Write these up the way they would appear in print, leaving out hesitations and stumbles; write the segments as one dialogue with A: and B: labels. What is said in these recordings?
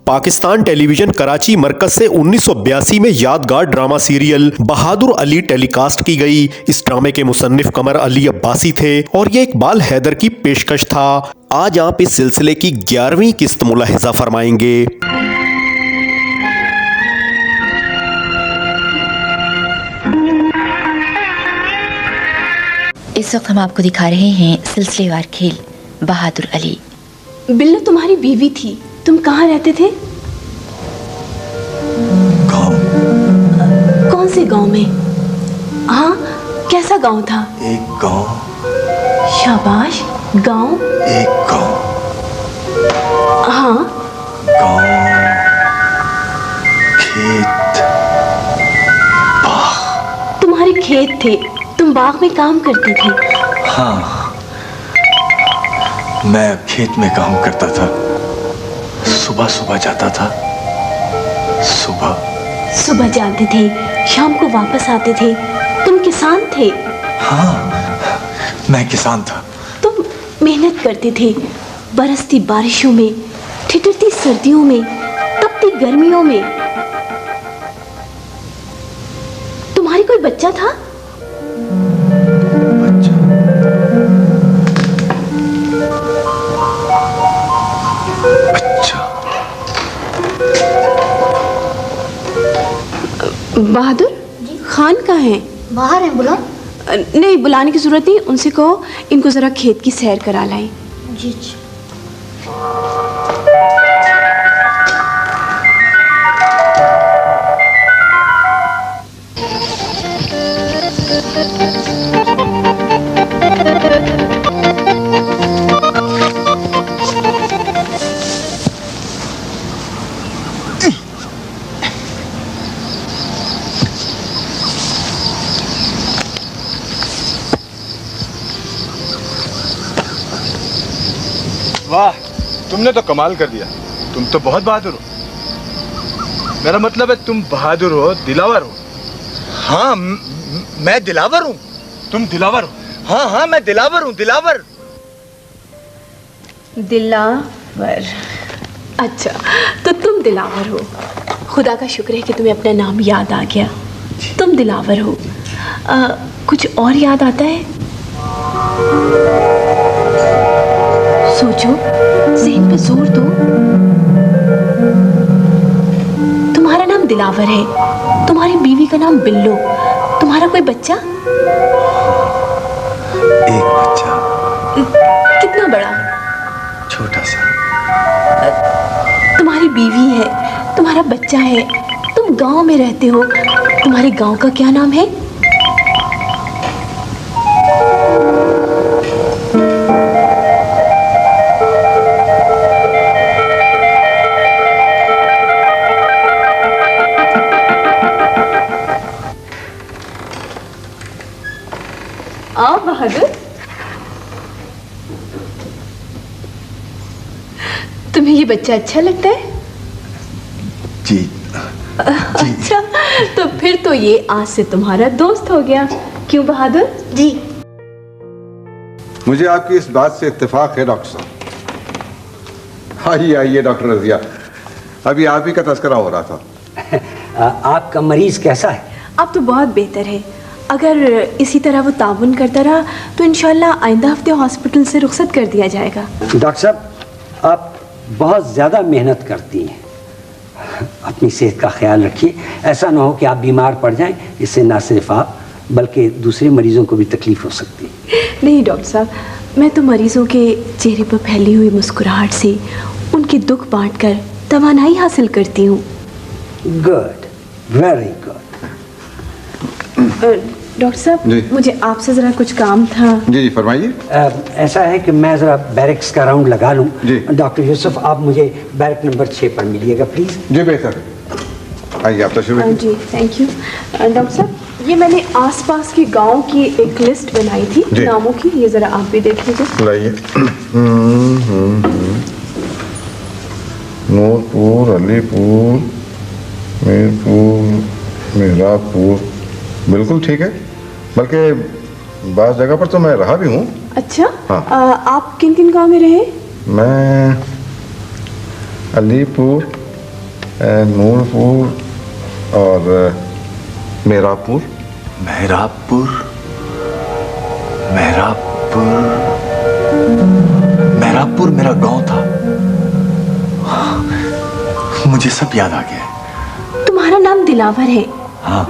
A: Pakistan television Karachi मरकज से 1982 में यादगार ड्रामा सीरियल बहादुर अली टेलीकास्ट की गई। इस ड्रामे के मुसन्निफ कमर अली अब्बासी थे और ये इकबाल हैदर की पेशकश था। आज आप इस सिलसिले की 11वीं किस्त मुलाहिजा फरमाएंगे।
B: इस वक्त हम आपको दिखा रहे हैं सिलसिलेवार खेल बहादुर अली।
C: बिल्लू तुम्हारी बीवी थी, तुम कहाँ रहते थे?
D: गाँव।
C: कौन से गांव में? हाँ, कैसा गांव था?
D: एक गाँव।
C: शाबाश, गांव।
D: एक गाँव।
C: हाँ,
D: गाँव, खेत, बाग।
C: तुम्हारे खेत थे, तुम बाग में काम करते थे।
D: हाँ, मैं खेत में काम करता था। सुबह सुबह जाता था।
C: सुबह जाते थे, शाम को वापस आते थे। तुम किसान थे?
D: हाँ, मैं किसान था।
C: तुम मेहनत करते थे, बरसती बारिशों में, ठिठुरती सर्दियों में, तपती गर्मियों में। तुम्हारी कोई बच्चा था? बहादुर, खान कहाँ हैं?
E: बाहर हैं, बुलाओ।
C: नहीं, बुलाने की जरूरत नहीं, उनसे कहो इनको जरा खेत की सैर करा लाएं।
E: जी।
F: वाह, तुमने तो कमाल कर दिया। तुम तो बहुत बहादुर हो। मेरा मतलब है तुम बहादुर हो, दिलावर हो।
D: हाँ, मैं दिलावर हूँ।
F: तुम दिलावर हो?
D: हाँ हाँ, मैं दिलावर हूँ, दिलावर।
C: दिलावर, अच्छा, तो तुम दिलावर हो। खुदा का शुक्र है कि तुम्हें अपना नाम याद आ गया। तुम दिलावर हो। कुछ और याद आता है? सोचो, ज़हन पे जोर दो। तुम्हारा नाम दिलावर है, तुम्हारी बीवी का नाम बिल्लो। तुम्हारा कोई बच्चा?
D: एक बच्चा।
C: कितना बड़ा?
D: छोटा सा।
C: तुम्हारी बीवी है, तुम्हारा बच्चा है, तुम गांव में रहते हो। तुम्हारे गांव का क्या नाम है? आओ बहादुर, तुम्हें ये बच्चा अच्छा लगता है?
D: जी।
C: अच्छा, तो फिर तो ये आज से तुम्हारा दोस्त हो गया। क्यों बहादुर?
E: जी।
G: मुझे आपकी इस बात से इत्तेफाक है डॉक्टर साहब। आइए आइए डॉक्टर रजिया, अभी आप ही का तस्करा हो रहा था।
H: आपका मरीज कैसा है?
C: अब तो बहुत बेहतर है। अगर इसी तरह वो ताउन करता रहा तो इंशाल्लाह आइंदा हफ्ते हॉस्पिटल से रुखसत कर दिया जाएगा।
H: डॉक्टर साहब, आप बहुत ज़्यादा मेहनत करती हैं। अपनी सेहत का ख्याल रखिए, ऐसा ना हो कि आप बीमार पड़ जाएं। इससे ना सिर्फ आप बल्कि दूसरे मरीजों को भी तकलीफ हो सकती है।
C: नहीं डॉक्टर साहब, मैं तो मरीजों के चेहरे पर फैली हुई मुस्कुराहट से उनके दुख बांटकर तवानाई हासिल करती हूँ।
H: Good, very good.
C: डॉक्टर साहब, मुझे आपसे ज़रा कुछ काम था।
G: जी जी, फरमाइए।
H: ऐसा है कि मैं ज़रा बैरक्स का राउंड लगा लूँ। डॉक्टर यूसुफ, आप मुझे बैरक नंबर 6 पर मिलिएगा प्लीज़।
G: जी बेहतर। आइए आप तशरीफ रखिए।
C: जी, थैंक यू। डॉक्टर साहब, ये मैंने आसपास के गांव की एक लिस्ट बनाई थी नामों की, ये ज़रा आप भी देख लीजिए।
G: लाइए। नूरपुर, अलीपुर, मीरपुर, मिरापुर, बिल्कुल ठीक है। बल्कि बास जगह पर तो मैं रहा भी हूँ।
C: अच्छा,
G: हाँ।
C: आप किन किन गांव में रहे?
G: मैं अलीपुर, नूरपुर और मेहराबपुर।
D: मेहराबपुर, मेहराबपुर, मेहराबपुर मेरा गांव था। मुझे सब याद आ गया।
C: तुम्हारा नाम दिलावर है।
D: हाँ,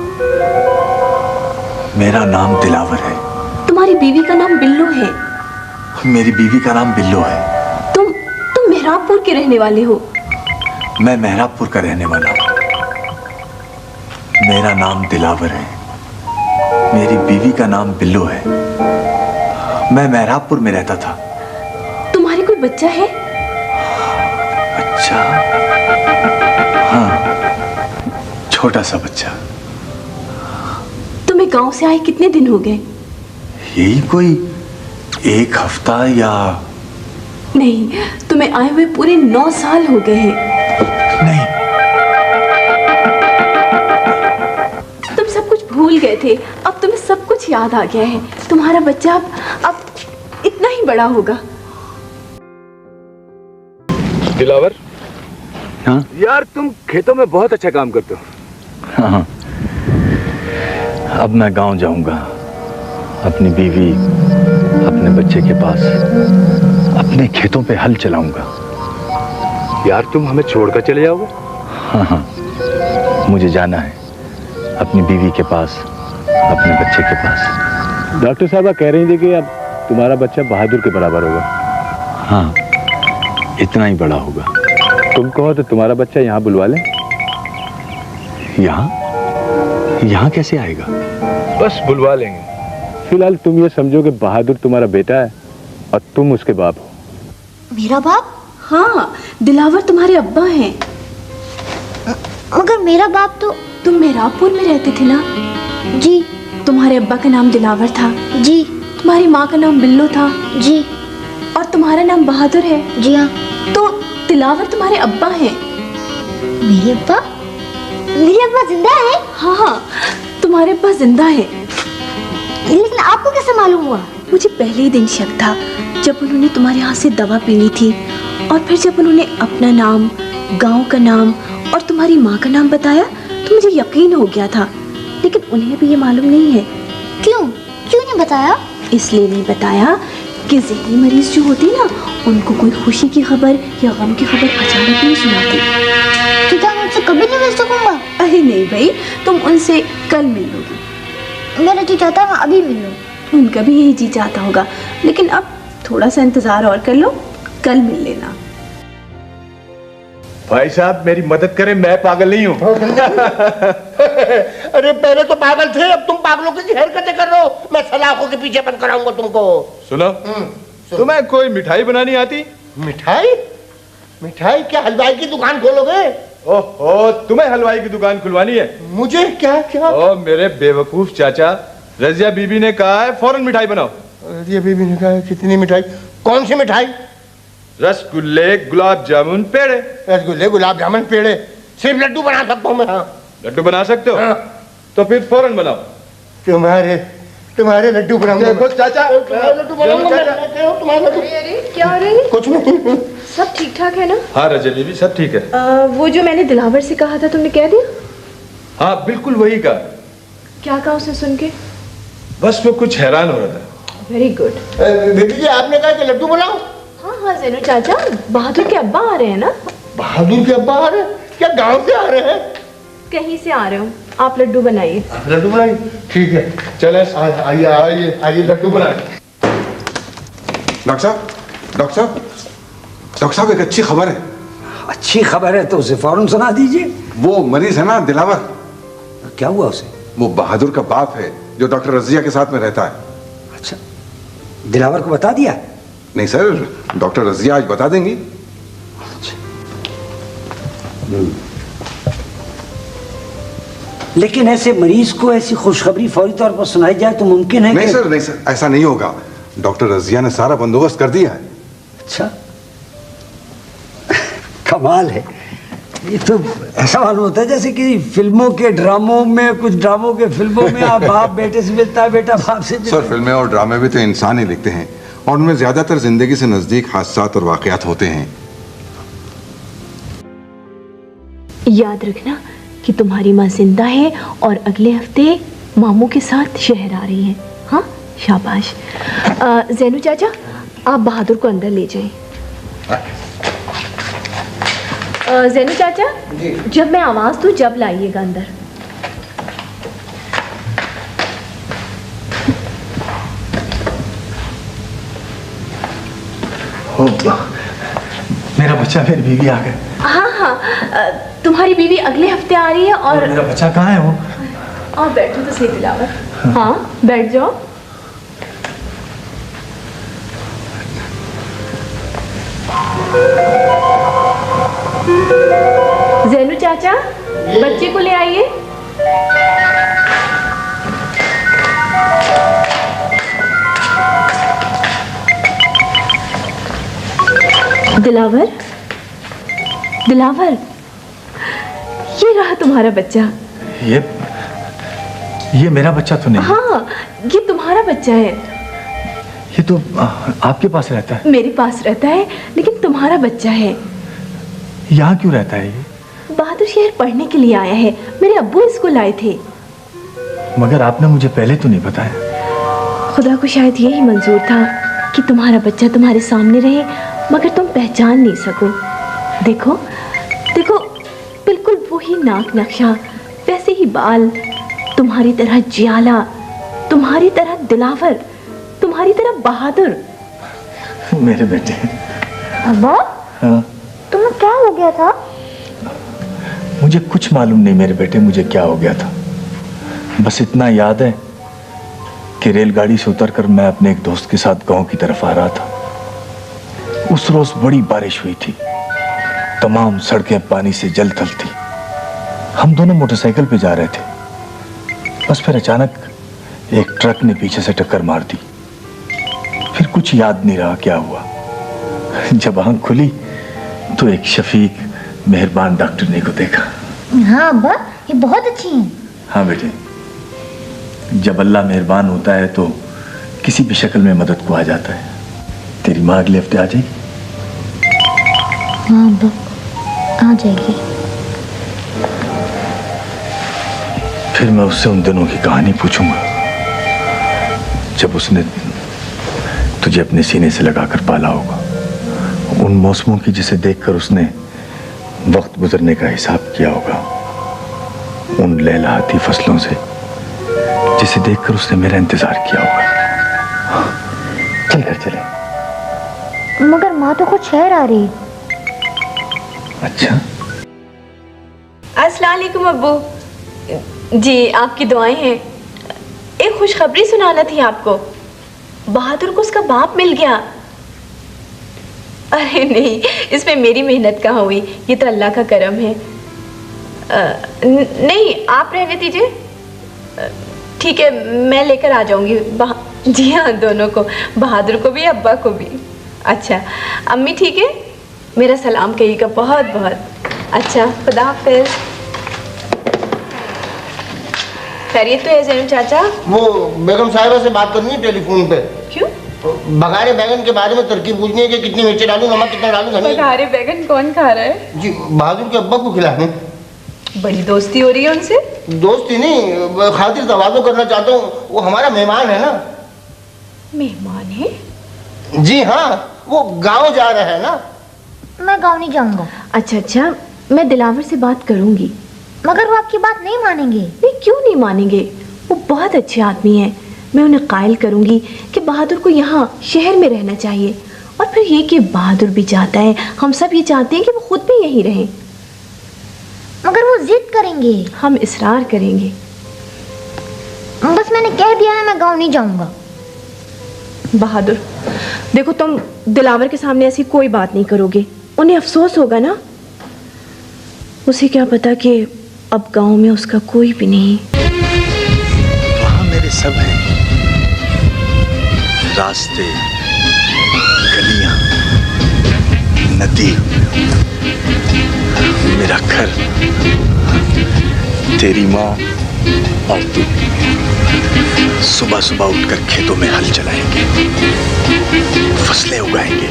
D: मेरा नाम दिलावर है।
C: तुम्हारी बीवी का नाम बिल्लो है।
D: मेरी बीवी का नाम बिल्लो है।
C: तुम मेहराबपुर के रहने वाले हो।
D: मैं मेहराबपुर का रहने वाला हूँ। मेरा नाम दिलावर है। मेरी बीवी का नाम बिल्लो है। मैं मेहराबपुर में रहता था।
C: तुम्हारे कोई बच्चा है?
D: अच्छा, हाँ, छोटा सा बच्चा।
C: तुम्हें गांव से आए कितने दिन हो गए?
D: यही कोई 1 हफ्ता या
C: नहीं, तुम्हें आए हुए पूरे 9 साल हो गए हैं।
D: नहीं।
C: तुम सब कुछ भूल गए थे, अब तुम्हें सब कुछ याद आ गया है। तुम्हारा बच्चा अब इतना ही बड़ा होगा।
F: दिलावर,
E: हाँ
F: यार तुम खेतों में बहुत अच्छा काम करते हो।
E: हाँ, अब मैं गांव जाऊंगा, अपनी बीवी, अपने बच्चे के पास, अपने खेतों पे हल चलाऊंगा।
F: यार तुम हमें छोड़कर चले जाओगे?
E: हाँ हाँ, मुझे जाना है अपनी बीवी के पास, अपने बच्चे के पास।
F: डॉक्टर साहब कह रही थी कि अब तुम्हारा बच्चा बहादुर के बराबर होगा।
E: हाँ, इतना ही बड़ा होगा।
F: तुम कहो तो तुम्हारा बच्चा यहाँ बुलवा लें।
E: यहाँ यहाँ कैसे आएगा?
F: बस बुलवा लेंगे। फिलहाल तुम ये समझो कि बहादुर तुम्हारा बेटा है और तुम उसके बाप हो।
I: मेरा बाप?
C: हाँ, दिलावर तुम्हारे अब्बा हैं।
I: मगर मेरा बाप तो...
C: तुम मेहराबपुर में रहते थे ना?
I: जी।
C: तुम्हारे अब्बा का नाम दिलावर था।
I: जी।
C: तुम्हारी माँ का नाम बिल्लो था।
I: जी।
C: और तुम्हारा नाम बहादुर है।
I: जी हाँ।
C: तो दिलावर तुम्हारे अब्बा हैं।
I: मेरे अब्बा? मेरे अब्बा जिंदा है?
C: हाँ हाँ, तुम्हारे अब्बा जिंदा है।
I: लेकिन आपको कैसे मालूम हुआ?
C: मुझे पहले ही दिन शक था जब उन्होंने तुम्हारे हाथ से दवा पीनी थी, और फिर जब उन्होंने अपना नाम, गांव का नाम और तुम्हारी माँ का नाम बताया तो मुझे यकीन हो गया था। लेकिन उन्हें भी ये मालूम नहीं है।
I: क्यों नहीं बताया?
C: इसलिए नहीं बताया कि ज़हनी मरीज जो होते हैं ना, उनको कोई खुशी की खबर या गम की खबर अचानक नहीं सुनाती।
I: तो क्या मैं उनसे कभी नहीं मिल सकूंगा?
C: अरे नहीं भाई, तुम उनसे कल मिलोगी।
I: मेरा जी चाहता है मैं अभी मिल लूं।
C: उनका भी यही जी चाहता होगा, लेकिन अब थोड़ा सा इंतजार और कर लो, कल मिल लेना।
F: भाई साहब मेरी मदद करें, मैं पागल नहीं हूँ।
J: अरे पहले तो पागल थे, अब तुम पागलों की हरकतें कर रहे हो। मैं सलाखों के पीछे बंद कराऊंगा तुमको।
F: सुनो, तुम्हें कोई मिठाई बनानी आती?
J: मिठाई? मिठाई क्या हलवाई की दुकान खोलोगे?
F: ओहो, तुम्हें हलवाई की दुकान खुलवानी है?
J: मुझे क्या?
F: ओ मेरे बेवकूफ चाचा, रजिया बीबी ने कहा है फौरन मिठाई बनाओ।
J: रजिया बीबी ने कहा है? कितनी मिठाई? कौन सी मिठाई?
F: रसगुल्ले, गुलाब जामुन, पेड़े।
J: रसगुल्ले, गुलाब जामुन, पेड़े? सिर्फ लड्डू बना सकता हूँ मैं। हाँ,
F: लड्डू बना सकते हो?
J: हाँ।
F: तो फिर फौरन बनाओ।
J: तुम्हारे लड्डू बनाऊंगा।
F: देखो चाचा,
J: लड्डू बनाऊंगा।
C: अरे क्या हो रही है?
J: कुछ नहीं।
C: सब ठीक ठाक है ना?
F: हाँ रजिया बीबी, सब ठीक है।
C: वो जो मैंने दिलावर से कहा था, तुमने कह दिया?
F: हाँ बिल्कुल वही कहा।
C: क्या कहा उसने सुन के?
F: बस वो कुछ हैरान हो रहा था।
C: Very good.
J: बेटी जी आपने कहा कि लड्डू बनाओ?
C: हाँ हाँ ज़ैनू चाचा, बहादुर के अब्बा आ रहे हैं ना?
J: बहादुर के अब्बा आ रहे हैं? क्या गांव से आ रहे हैं?
C: कहीं से आ रहे हो, आप लड्डू बनाइए।
J: लड्डू बनाइए। ठीक है,
F: चले
J: आइए आइए आइए, लड्डू बनाए।
G: डॉक्टर साहब, डॉक्टर साहब, डॉक्टर साहब, एक अच्छी खबर है।
H: अच्छी खबर है तो उसे फौरन सुना दीजिए।
G: वो मरीज है ना दिलावर,
H: क्या हुआ उसे?
G: वो बहादुर का बाप है जो डॉक्टर रजिया के साथ में रहता है।
H: अच्छा, दिलावर को बता दिया?
G: नहीं सर, डॉक्टर रजिया आज बता देंगी।
H: लेकिन ऐसे मरीज को ऐसी खुशखबरी फौरी तौर पर सुनाई जाए तो मुमकिन है?
G: नहीं सर, नहीं सर, ऐसा नहीं होगा। डॉक्टर रजिया ने सारा बंदोबस्त कर दिया है।
H: अच्छा, कमाल है। ये तो ऐसा मालूम होता है जैसे कि फिल्मों के ड्रामों में, कुछ ड्रामों के फिल्मों में आप बाप बेटे से मिलता है, बेटा बाप से मिलता है।
G: सर फिल्में और ड्रामे भी तो इंसान ही लिखते हैं और उनमें ज्यादातर जिंदगी से नजदीक हादसात और वाकयात होते हैं।
C: याद रखना कि तुम्हारी माँ जिंदा है और अगले हफ्ते मामू के साथ शहर आ रही है। हाँ, शाबाश। जैनू चाचा, आप बहादुर को अंदर ले जाएं। जैनू चाचा, जब मैं आवाज़ दूँ जब लाइएगा अंदर।
D: मेरा बच्चा, मेरी बीवी आ गए।
C: हाँ हाँ, तुम्हारी बीवी अगले हफ्ते आ रही है और
D: मेरा बच्चा कहाँ है वो?
C: आप बैठो तो सही दिलावर। हाँ, बैठ जाओ। जैनू चाचा, बच्चे को ले आइए। दिलावर, दिलावर, ये रहा तुम्हारा बच्चा।
D: ये मेरा बच्चा तो नहीं?
C: हाँ, ये तुम्हारा बच्चा है।
D: ये तो आपके पास रहता है।
C: मेरे पास रहता है, लेकिन तुम्हारा बच्चा है।
D: यहाँ क्यों रहता है ये?
C: बहादुर शहर पढ़ने के लिए आया है। मेरे अब्बू इसको लाए थे।
D: मगर आपने मुझे पहले तो नहीं बताया।
C: खुदा को शायद यही मंजूर था कि तुम्हारा बच्चा तुम्हारे सामने रहे, मगर तुम पहचान नहीं सको। देखो देखो, बिल्कुल वही नाक नक्शा, वैसे ही बाल, तुम्हारी तरह जियाला, तुम्हारी तरह दिलावर, तुम्हारी तरह बहादुर।
D: मेरे बेटे।
I: अब्बा,
D: हाँ?
I: तुम्हें क्या हो गया था?
D: मुझे कुछ मालूम नहीं मेरे बेटे, मुझे क्या हो गया था। बस इतना याद है कि रेलगाड़ी से उतरकर मैं अपने एक दोस्त के साथ गांव की तरफ आ रहा था। उस रोज बड़ी बारिश हुई थी, तमाम सड़कें पानी से जल थल थी। हम दोनों मोटरसाइकिल पे जा रहे थे। बस फिर अचानक एक ट्रक ने पीछे से टक्कर मार दी। फिर कुछ याद नहीं रहा क्या हुआ। जब आंख खुली तो एक शफीक मेहरबान डॉक्टर ने को देखा।
I: हाँ अब्बा, ये बहुत अच्छी हैं।
D: हाँ बेटे, जब अल्लाह मेहरबान होता है तो किसी भी शक्ल में मदद को आ जाता है। तेरी माँ अगले हफ्ते आ जाएगी।
I: हाँ अब्बा, आ जाएगी।
D: फिर मैं उससे उन दिनों की कहानी पूछूंगा जब उसने तुझे अपने सीने से लगाकर पाला होगा। उन मौसमों की जिसे देखकर उसने वक्त गुजरने का हिसाब किया होगा। उन लहलहाती फसलों से जिसे देखकर उसने मेरा इंतजार किया होगा। चल कर चले।
I: मगर माँ तो खुद शहर आ रही।
D: अच्छा,
C: अस्सलाम वालेकुम अब्बू जी, आपकी दुआएं हैं। एक खुशखबरी सुनाना थी आपको। बहादुर को उसका बाप मिल गया। अरे नहीं, इसमें मेरी मेहनत कहाँ हुई, ये तो अल्लाह का करम है। नहीं, आप रहने दीजिए। ठीक है, मैं लेकर आ जाऊंगी। जी हाँ, दोनों को, बहादुर को भी, अब्बा को भी। अच्छा, अम्मी ठीक है? मेरा सलाम कहिएगा बहुत बहुत। अच्छा, खुदा हाफिज़। खैरियत तो है जैनू चाचा?
J: वो बेगम साहिबा से बात करनी है टेलीफोन पे।
C: क्यों?
J: बघारे बैगन के बारे में तरकीब पूछनी है कि कितनी मिर्ची डालूं, नमक कितना डालूं।
C: बघारे बैगन कौन खा रहा है?
J: जी, बहादुर के अब्बा को खिलाने।
C: बड़ी दोस्ती हो रही है उनसे?
J: दोस्ती नहीं, खातिर तवाज़ो करना चाहता हूँ। वो हमारा मेहमान है ना।
C: मेहमान है?
J: जी हाँ, वो गांव जा रहा है ना।
I: मैं गाँव नहीं जाऊंगा।
C: अच्छा अच्छा, मैं दिलावर से बात करूंगी।
I: मगर वो आपकी बात नहीं मानेंगे।
C: नहीं, क्यों नहीं मानेंगे? वो बहुत अच्छे आदमी हैं। मैं उन्हें कायल करूंगी कि बहादुर को यहाँ शहर में रहना चाहिए। और फिर ये कि बहादुर भी चाहता है, हम सब ये चाहते हैं कि वो खुद भी यहीं रहें।
I: मगर वो जिद करेंगे।
C: हम इसरार करेंगे।
I: बस मैंने कह दिया है, मैं गाँव नहीं जाऊंगा।
C: बहादुर देखो, तुम दिलावर के सामने ऐसी कोई बात नहीं करोगे, उन्हें अफसोस होगा ना। उसे क्या पता कि अब गांव में उसका कोई भी नहीं।
E: वहां मेरे सब हैं, रास्ते, गलियां, नदी, मेरा घर, तेरी माँ और तू। सुबह सुबह उठकर खेतों में हल चलाएंगे, फसलें उगाएंगे,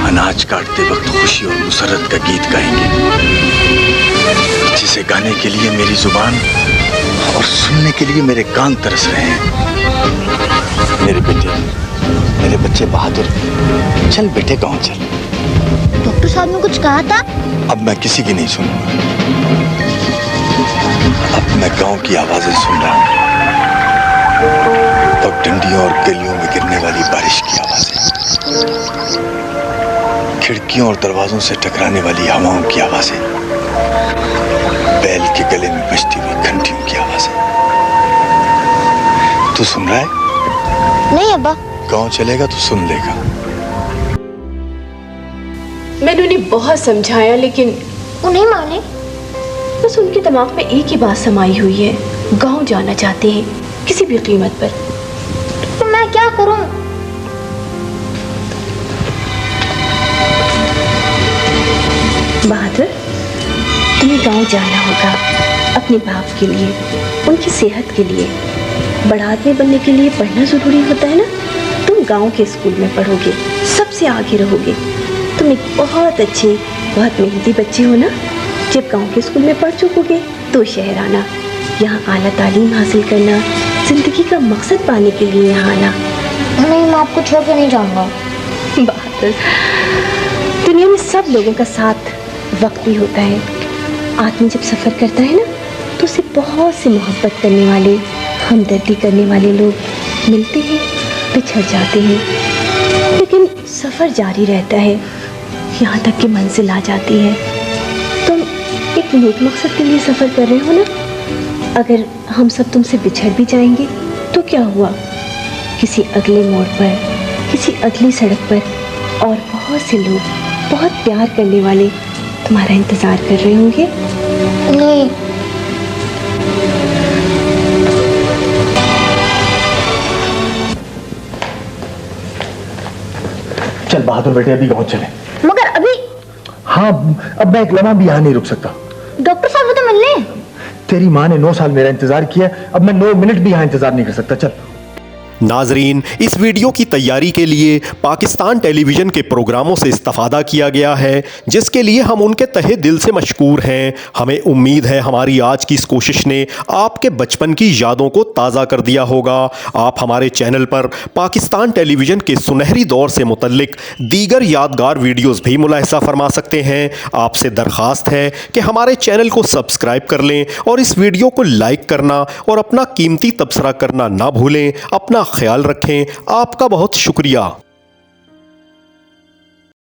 E: अनाज काटते वक्त खुशी और मुसरत का गीत गाएंगे। अच्छे से गाने के लिए मेरी जुबान और सुनने के लिए मेरे कान तरस रहे हैं। मेरे बच्चे बहादुर, चल बेटे गाँव चल।
I: डॉक्टर साहब ने कुछ कहा था?
E: अब मैं किसी की नहीं सुनूंगा। अब मैं गांव की आवाजें सुन रहा हूं, पगडंडियों और गलियों में गिरने वाली बारिश की आवाजें, खिड़कियों और दरवाजों से टकराने वाली हवाओं की आवाजें, बैल के गले में बजती हुई घंटियों की आवाजें। तू सुन रहा है?
I: नहीं अब्बा।
E: गांव चलेगा तो सुन लेगा।
C: मैंने उन्हें बहुत समझाया लेकिन
I: वो नहीं माने।
C: बस उनके दिमाग में एक ही बात समाई हुई है, गांव जाना चाहते हैं किसी भी कीमत पर।
I: तो मैं क्या करूं?
C: बहादुर, तुम्हें गांव जाना होगा अपने बाप के लिए, उनकी सेहत के लिए। बड़ा आदमी बनने के लिए पढ़ना जरूरी होता है ना। तुम गांव के स्कूल में पढ़ोगे, सबसे आगे रहोगे। तुम एक बहुत अच्छे, बहुत मेहनती बच्चे हो ना। जब गांव के स्कूल में पढ़ चुकोगे तो शहर आना, यहाँ आला तालीम हासिल करना, जिंदगी का मकसद पाने के लिए यहाँ आना।
I: नहीं, मैं आपको छोड़ के नहीं जाऊंगा।
C: बहादुर, दुनिया में सब लोगों का साथ वक्त भी होता है। आदमी जब सफ़र करता है ना तो उसे बहुत से मोहब्बत करने वाले, हमदर्दी करने वाले लोग मिलते हैं, बिछड़ जाते हैं, लेकिन सफ़र जारी रहता है यहाँ तक कि मंजिल आ जाती है। तुम एक नेक मकसद के लिए सफ़र कर रहे हो ना। अगर हम सब तुमसे बिछड़ भी जाएंगे तो क्या हुआ? किसी अगले मोड़ पर, किसी अगली सड़क पर और बहुत से लोग बहुत प्यार करने वाले तुम्हारा इंतज़ार कर रहे होंगे।
I: नहीं।
D: चल बहादुर बेटे, अभी गाँव चले।
I: मगर अभी?
D: हाँ, अब मैं एक लम्हा भी यहाँ नहीं रुक सकता।
I: डॉक्टर साहब वो तो मिलने।
D: तेरी माँ ने 9 साल मेरा इंतजार किया, अब मैं 9 मिनट भी यहाँ इंतजार नहीं कर सकता। चल।
A: नाजरीन, इस वीडियो की तैयारी के लिए पाकिस्तान टेलीविज़न के प्रोग्रामों से इस्तेफादा किया गया है, जिसके लिए हम उनके तहे दिल से मशकूर हैं। हमें उम्मीद है हमारी आज की इस कोशिश ने आपके बचपन की यादों को ताज़ा कर दिया होगा। आप हमारे चैनल पर पाकिस्तान टेलीविज़न के सुनहरी दौर से मुतल्लिक दीगर यादगार वीडियोज़ भी मुलाहिजा फरमा सकते हैं। आपसे दरख्वास्त है कि हमारे चैनल को सब्सक्राइब कर लें और इस वीडियो को लाइक करना और अपना कीमती तबसरा करना ना भूलें। अपना ख्याल रखें। आपका बहुत शुक्रिया।